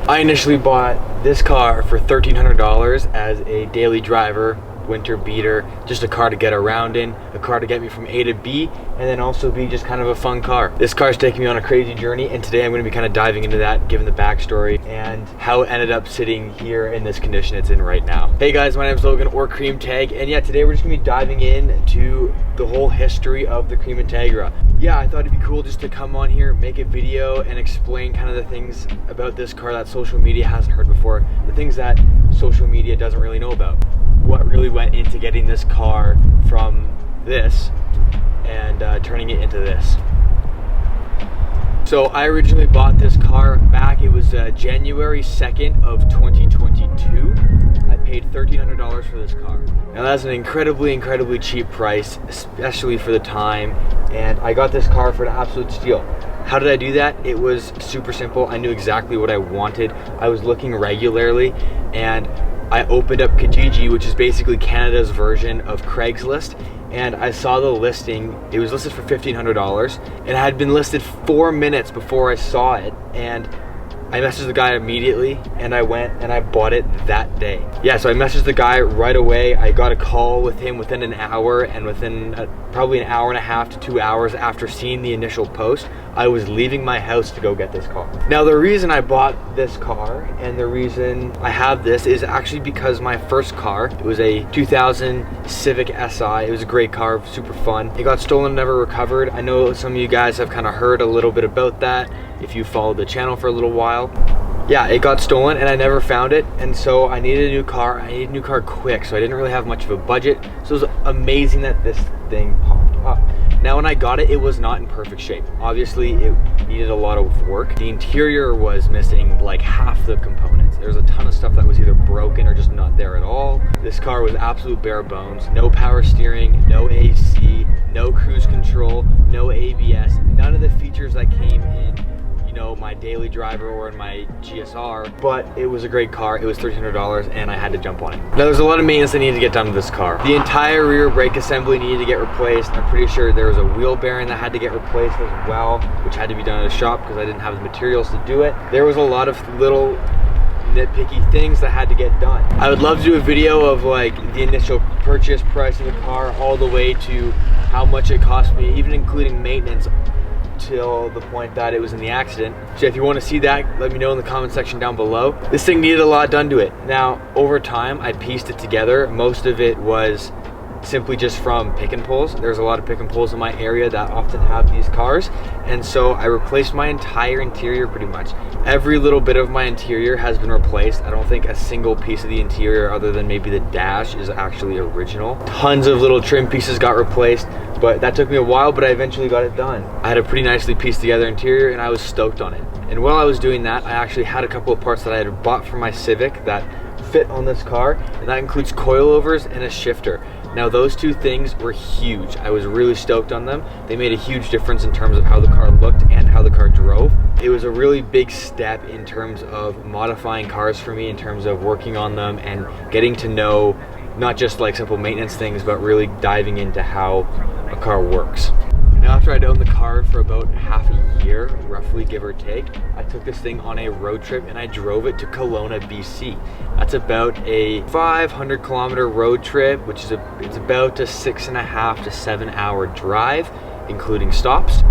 I initially bought this car for $1,300 as a daily driver, winter beater, just a car to get around in, a car to get me from A to B, and then also be just kind of a fun car. This car's taking me on a crazy journey, and today I'm going to be kind of diving into that, giving the backstory and how it ended up sitting here in this condition it's in right now. Hey guys, my name is Logan, or Cream Tag, and yeah, today we're just going to be diving into the whole history of the Cream Integra. Yeah, I thought it'd be cool just to come on here, make a video, and explain kind of the things about this car that social media hasn't heard before, the things that social media doesn't really know about. What really went into getting this car from this and turning it into this. So I originally bought this car back, it was January 2nd of 2022. I paid $1,300 for this car. Now that's an incredibly cheap price, especially for the time, and I got this car for an absolute steal. How did I do that? It was super simple. I knew exactly what I wanted. I was looking regularly, and I opened up Kijiji, which is basically Canada's version of Craigslist, and I saw the listing. It was listed for $1,500, and it had been listed 4 minutes before I saw it, and I messaged the guy immediately, and I went and I bought it that day. Yeah, so I messaged the guy right away. I got a call with him within an hour, and within probably an hour and a half to 2 hours after seeing the initial post, I was leaving my house to go get this car. Now the reason I bought this car and the reason I have this is actually because my first car, it was a 2000 Civic Si. It was a great car, super fun. It got stolen, never recovered. I know some of you guys have kind of heard a little bit about that if you followed the channel for a little while. Yeah, it got stolen and I never found it, and so I needed a new car. I needed a new car quick, so I didn't really have much of a budget. So it was amazing that this thing popped up. Now when I got it, it was not in perfect shape. Obviously, it needed a lot of work. The interior was missing like half the components. There was a ton of stuff that was either broken or just not there at all. This car was absolute bare bones. No power steering, no AC, no cruise control, no ABS, none of the features that came in, you know, my daily driver or in my GSR, but it was a great car. It was $1,300 and I had to jump on it. Now there's a lot of maintenance that needed to get done to this car. The entire rear brake assembly needed to get replaced. I'm pretty sure there was a wheel bearing that had to get replaced as well, which had to be done at a shop because I didn't have the materials to do it. There was a lot of little nitpicky things that had to get done. I would love to do a video of like the initial purchase price of the car all the way to how much it cost me, even including maintenance, till the point that it was in the accident. So if you want to see that, let me know in the comment section down below. This thing needed a lot done to it. Now over time I pieced it together. Most of it was simply just from pick and pulls. There's a lot of pick and pulls in my area that often have these cars, and so I replaced my entire interior pretty much. Every little bit of my interior has been replaced. I don't think a single piece of the interior other than maybe the dash is actually original. Tons of little trim pieces got replaced, but that took me a while, but I eventually got it done. I had a pretty nicely pieced together interior and I was stoked on it. And while I was doing that, I actually had a couple of parts that I had bought from my Civic that fit on this car, and that includes coilovers and a shifter. Now those two things were huge. I was really stoked on them. They made a huge difference in terms of how the car looked and how the car drove. It was a really big step in terms of modifying cars for me, in terms of working on them and getting to know not just like simple maintenance things, but really diving into how a car works. Now after I'd owned the car for about half a year, roughly give or take, I took this thing on a road trip and I drove it to Kelowna, BC. That's about a 500 kilometer road trip, which is it's about a 6.5 to 7 hour drive, including stops.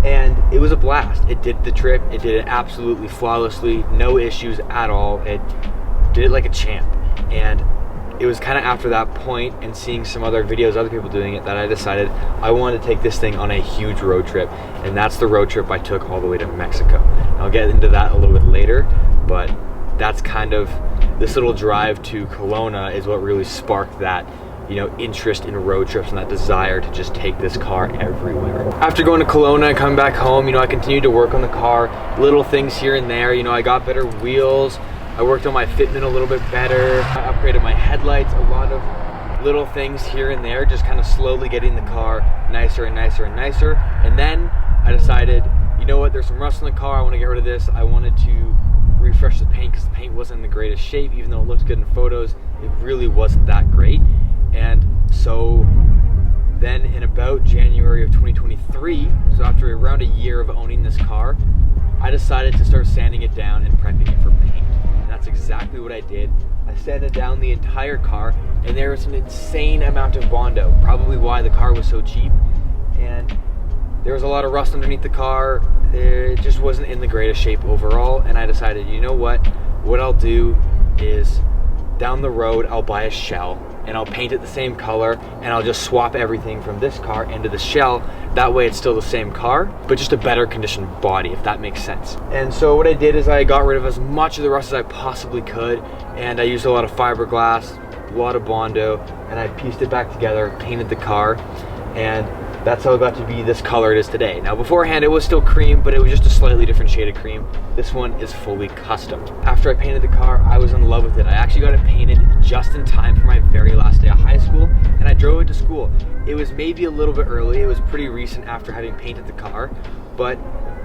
And it was a blast. It did the trip, it did it absolutely flawlessly, no issues at all. It did it like a champ. And it was kind of after that point and seeing some other videos, other people doing it, that I decided I wanted to take this thing on a huge road trip. And that's the road trip I took all the way to Mexico. I'll get into that a little bit later, but that's kind of, this little drive to Kelowna is what really sparked that, you know, interest in road trips and that desire to just take this car everywhere. After going to Kelowna and coming back home, you know, I continued to work on the car, little things here and there. You know, I got better wheels, I worked on my fitment a little bit better, I upgraded my headlights, a lot of little things here and there, just kind of slowly getting the car nicer and nicer and nicer. And then I decided, you know what, there's some rust in the car, I want to get rid of this. I wanted to refresh the paint because the paint wasn't in the greatest shape. Even though it looked good in photos, it really wasn't that great. And so then in about January of 2023, so after around a year of owning this car, I decided to start sanding it down and prepping it for paint. And that's exactly what I did. I sanded down the entire car, and there was an insane amount of Bondo, probably why the car was so cheap. And there was a lot of rust underneath the car. It just wasn't in the greatest shape overall, and I decided, you know what I'll do is down the road I'll buy a shell and I'll paint it the same color, and I'll just swap everything from this car into the shell. That way it's still the same car, but just a better conditioned body, if that makes sense. And so what I did is I got rid of as much of the rust as I possibly could, and I used a lot of fiberglass, a lot of Bondo, and I pieced it back together, painted the car, and that's how it got to be this color it is today. Now beforehand it was still cream, but it was just a slightly different shade of cream. This one is fully custom. After I painted the car, I was in love with it. I actually got it painted just in time for my very last day of high school, and I drove it to school. It was maybe a little bit early. It was pretty recent after having painted the car, but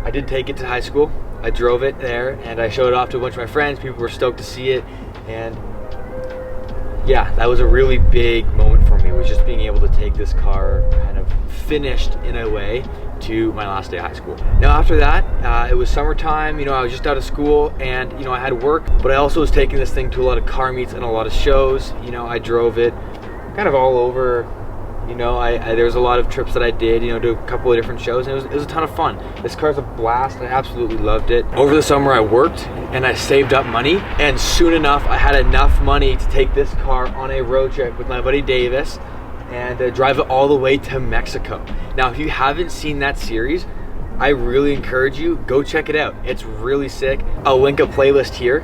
I did take it to high school. I drove it there and I showed it off to a bunch of my friends. People were stoked to see it, and yeah, that was a really big moment for me, was just being able to take this car kind of finished in a way to my last day of high school. Now after that, it was summertime, you know, I was just out of school, and you know, I had work, but I also was taking this thing to a lot of car meets and a lot of shows. You know, I drove it kind of all over. You know, there was a lot of trips that I did, you know, to a couple of different shows, and it was a ton of fun. This car's a blast. I absolutely loved it. Over the summer I worked and I saved up money, and soon enough I had enough money to take this car on a road trip with my buddy Davis and drive it all the way to Mexico. Now if you haven't seen that series, I really encourage you, go check it out. It's really sick. I'll link a playlist here,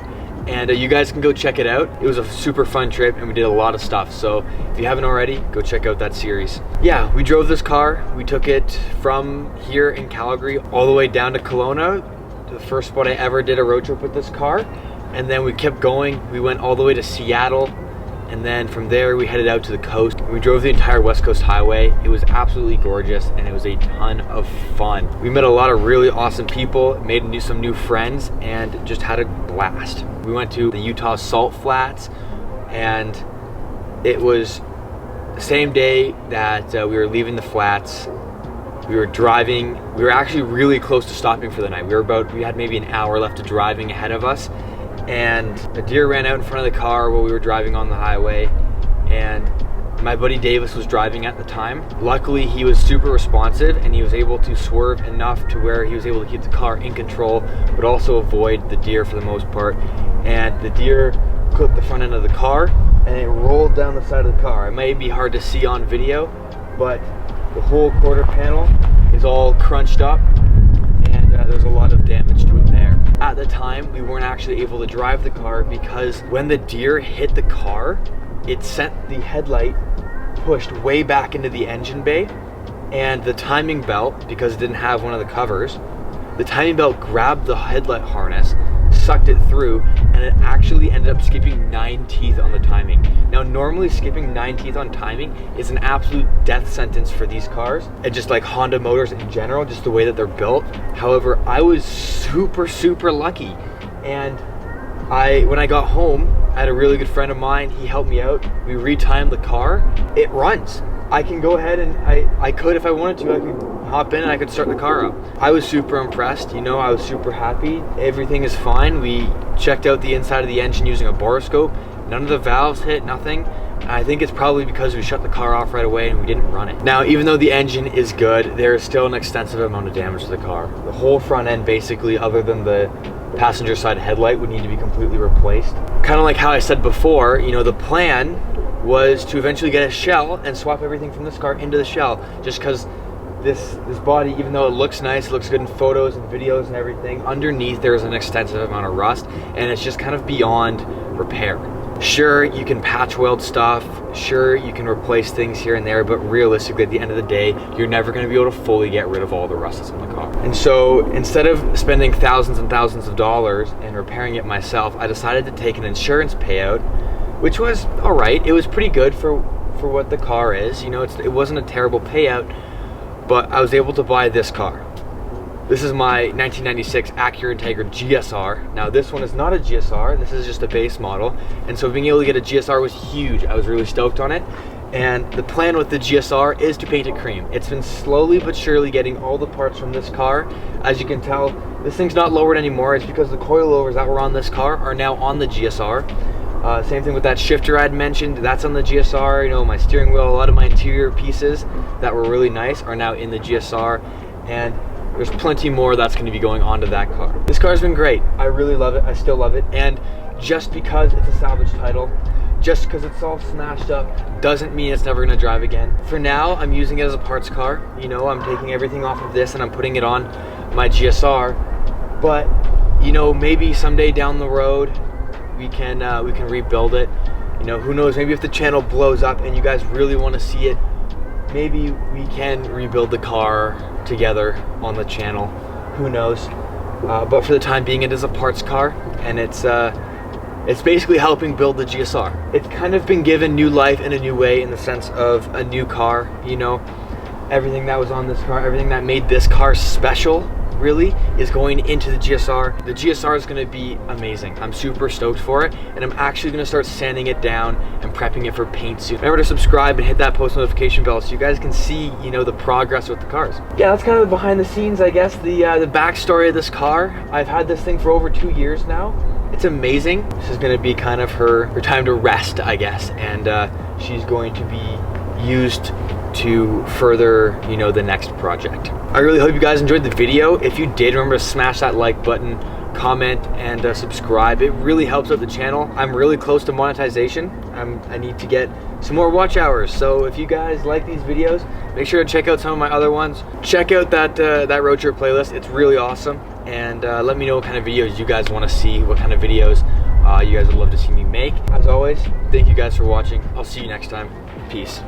and you guys can go check it out. It was a super fun trip, and we did a lot of stuff. So if you haven't already, go check out that series. Yeah, we drove this car. We took it from here in Calgary all the way down to Kelowna, the first spot I ever did a road trip with this car. And then we kept going. We went all the way to Seattle, and then from there we headed out to the coast. We drove the entire West Coast Highway. It was absolutely gorgeous, and it was a ton of fun. We met a lot of really awesome people, made some new friends, and just had a blast. We went to the Utah Salt Flats, and it was the same day that we were leaving the flats. We were driving. We were actually really close to stopping for the night. We had maybe an hour left of driving ahead of us, and a deer ran out in front of the car while we were driving on the highway, and my buddy Davis was driving at the time. Luckily, he was super responsive, and he was able to swerve enough to where he was able to keep the car in control, but also avoid the deer for the most part. And the deer clipped the front end of the car, and it rolled down the side of the car. It may be hard to see on video, but the whole quarter panel is all crunched up, and there's a lot of damage to it there. At the time, we weren't actually able to drive the car because when the deer hit the car, it sent the headlight pushed way back into the engine bay, and the timing belt, because it didn't have one of the covers, the timing belt grabbed the headlight harness, sucked it through, and it actually ended up skipping 9 teeth on the timing. Now normally skipping 9 teeth on timing is an absolute death sentence for these cars, and just like Honda motors in general, just the way that they're built. However, I was super lucky, and when I got home, I had a really good friend of mine. He helped me out. We retimed the car. It runs. I can go ahead and I could, if I wanted to, I could hop in and I could start the car up. I was super impressed, you know, I was super happy. Everything is fine. We checked out the inside of the engine using a borescope. None of the valves hit, nothing. I think it's probably because we shut the car off right away and we didn't run it. Now, even though the engine is good, there is still an extensive amount of damage to the car. The whole front end, basically, other than the passenger side headlight, would need to be completely replaced. Kind of like how I said before, you know, the plan was to eventually get a shell and swap everything from this car into the shell, just because this body, even though it looks nice, it looks good in photos and videos and everything, underneath there is an extensive amount of rust, and it's just kind of beyond repair. Sure, you can patch weld stuff, sure, you can replace things here and there, but realistically, at the end of the day, you're never going to be able to fully get rid of all the rust that's in the car. And so, instead of spending thousands and thousands of dollars and repairing it myself, I decided to take an insurance payout, which was alright. It was pretty good for what the car is. You know, it wasn't a terrible payout, but I was able to buy this car. This is my 1996 Acura Integra GSR. Now this one is not a GSR, this is just a base model. And so being able to get a GSR was huge. I was really stoked on it. And the plan with the GSR is to paint it cream. It's been slowly but surely getting all the parts from this car. As you can tell, This thing's not lowered anymore. It's because the coilovers that were on this car are now on the GSR. Same thing with that shifter I'd mentioned, that's on the GSR. You know, my steering wheel, a lot of my interior pieces that were really nice are now in the GSR, and there's plenty more that's going to be going onto that car. This car's been great. I really love it. I still love it. And just because it's a salvage title, just because it's all smashed up, doesn't mean it's never going to drive again. For now, I'm using it as a parts car. You know, I'm taking everything off of this and I'm putting it on my GSR. But, you know, maybe someday down the road, we can rebuild it. You know, who knows, maybe if the channel blows up and you guys really want to see it, maybe we can rebuild the car together on the channel. Who knows? But for the time being, it is a parts car, and it's basically helping build the GSR. It's kind of been given new life in a new way, in the sense of a new car. You know, everything that was on this car, everything that made this car special, really, is going into the GSR. The GSR is going to be amazing. I'm super stoked for it, and I'm actually going to start sanding it down and prepping it for paint soon. Remember to subscribe and hit that post notification bell so you guys can see, you know, the progress with the cars. Yeah, that's kind of the behind the scenes, I guess, the backstory of this car. I've had this thing for over 2 years now. It's amazing. This is going to be kind of her time to rest, I guess, and she's going to be used to further, you know, the next project. I really hope you guys enjoyed the video. If you did, remember to smash that like button, comment, and subscribe. It really helps out the channel. I'm really close to monetization. I need to get some more watch hours. So if you guys like these videos, make sure to check out some of my other ones. Check out that road trip playlist. It's really awesome. And let me know what kind of videos you guys want to see, what kind of videos you guys would love to see me make. As always, thank you guys for watching. I'll see you next time. Peace.